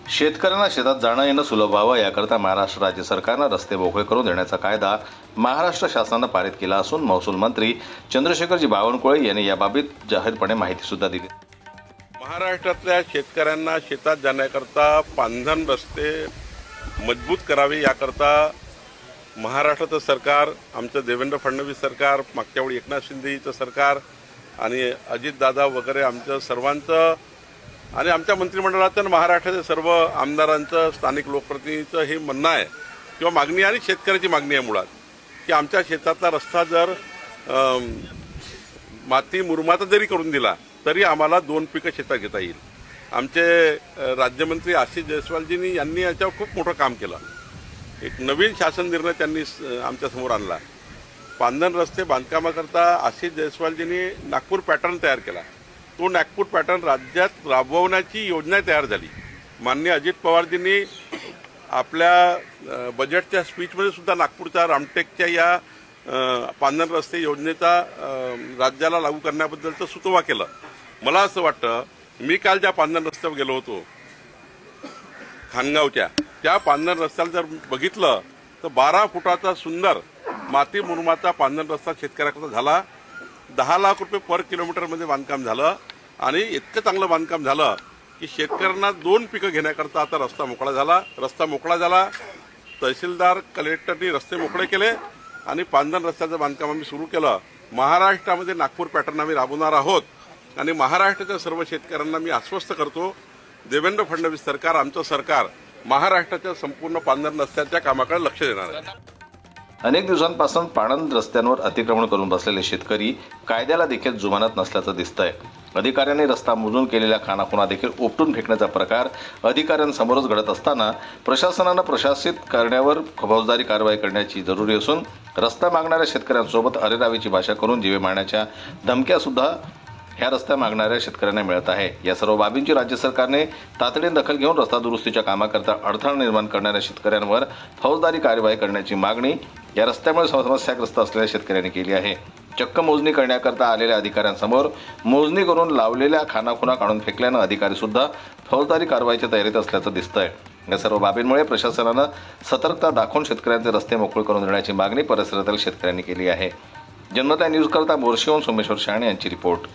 शेतकऱ्यांना शेतात जाणं येणं सुलभ व्हावं याकरता महाराष्ट्र राज्य सरकारनं रस्ते मोकळे करून देण्याचा कायदा महाराष्ट्र शासनानं पारित केला असून महसूल मंत्री चंद्रशेखरजी बावनकुळे यांनी याबाबत जाहीरपणे माहिती सुद्धा दिली। महाराष्ट्रातल्या शेतकऱ्यांना शेतात जाण्याकरता पांधन रस्ते मजबूत करावे याकरता महाराष्ट्राचं सरकार, आमचं देवेंद्र फडणवीस सरकार, मागच्या वेळी एकनाथ शिंदेचं सरकार आणि अजितदादा वगैरे आमचं सर्वांचं आणि आमच्या मंत्रिमंडळात महाराष्ट्राच्या सर्व आमदारांचं, स्थानिक लोकप्रतिनिधींचं हे म्हणणं आहे किंवा मागणी आणि शेतकऱ्याची मागणी आहे मुळात की आमच्या शेतातला रस्ता जर माती मुरमाता जरी करून दिला तरी आम्हाला 2 पिकं शेतात घेता येईल। आमचे राज्यमंत्री आशिष जयस्वालजींनी यांनी याच्यावर खूप मोठं काम केलं। एक नवीन शासन निर्णय त्यांनी आमच्यासमोर आणला। पांधन रस्ते बांधकामाकरता आशिष जयस्वालजींनी नागपूर पॅटर्न तयार केला। तो नागपूर पॅटर्न राज्यात राबवण्याची योजना तयार झाली। माननीय अजित पवारजींनी आपल्या बजेटच्या स्पीचमध्ये सुद्धा नागपूरच्या रामटेकच्या या पांधन रस्ते योजनेचा राज्याला लागू करण्याबद्दलचं सुतोवा केलं। मला असं वाटतं, मी काल ज्या पांधन रस्त्यावर गेलो होतो खानगावच्या, त्या पांधन रस्त्याला जर बघितलं तर 12 फुटाचा सुंदर माती मुरमाचा पांधन रस्ता शेतकऱ्याकडे झाला। 10 लाख रुपये पर किलोमीटरमध्ये बांधकाम झालं आणि इतकं चांगलं बांधकाम झालं की शेतकऱ्यांना 2 पिकं घेण्याकरता आता रस्ता मोकळा झाला। तहसीलदार, कलेक्टरनी रस्ते मोकळे केले आणि पांधन रस्त्याचं बांधकाम आम्ही सुरू केलं। महाराष्ट्रामध्ये नागपूर पॅटर्न आम्ही राबवणार आहोत आणि महाराष्ट्राच्या सर्व शेतकऱ्यांना मी आश्वस्त करतो, देवेंद्र फडणवीस सरकार, आमचं सरकार महाराष्ट्राच्या संपूर्ण पांधन रस्त्याच्या कामाकडे लक्ष देणार आहे। अनेक दिवसांपासून पाणंद रस्त्यांवर अतिक्रमण करून बसलेले शेतकरी कायद्याला देखील जुमानत नसल्याचं दिसतंय। अधिकाऱ्यांनी रस्ता मोजून केलेल्या खानाखुणा देखील उपटून फेकण्याचा प्रकार अधिकाऱ्यांसमोरच घडत असताना प्रशासनानं प्रशासित करण्यावर फौजदारी कारवाई करण्याची जरुरी असून रस्ता मागणाऱ्या शेतकऱ्यांसोबत अरेरावीची भाषा करून जीवे मारण्याच्या धमक्या सुद्धा ह्या रस्ता मागणाऱ्या शेतकऱ्यांना मिळत आहे। या सर्व बाबींची राज्य सरकारने तातडीने दखल घेऊन रस्ता दुरुस्तीच्या कामाकरता अडथळा निर्माण करणाऱ्या शेतकऱ्यांवर फौजदारी कारवाई करण्याची मागणी या रस्त्यामुळे समस्याग्रस्त असलेल्या शेतकऱ्यांनी केली आहे। चक्क मोजणी करण्याकरता आलेल्या अधिकाऱ्यांसमोर मोजणी करून लावलेल्या खानाखुणा काढून फेकल्यानं अधिकारी सुद्धा फौजदारी कारवाईच्या तयारीत असल्याचं दिसतंय। या सर्व बाबींमुळे प्रशासनानं सतर्कता दाखवून शेतकऱ्यांचे रस्ते मोकळे करून देण्याची मागणी परिसरातील शेतकऱ्यांनी केली आहे। जनमत न्यूज करता मोर्शीहून सोमेश्वर शहाणे यांची रिपोर्ट।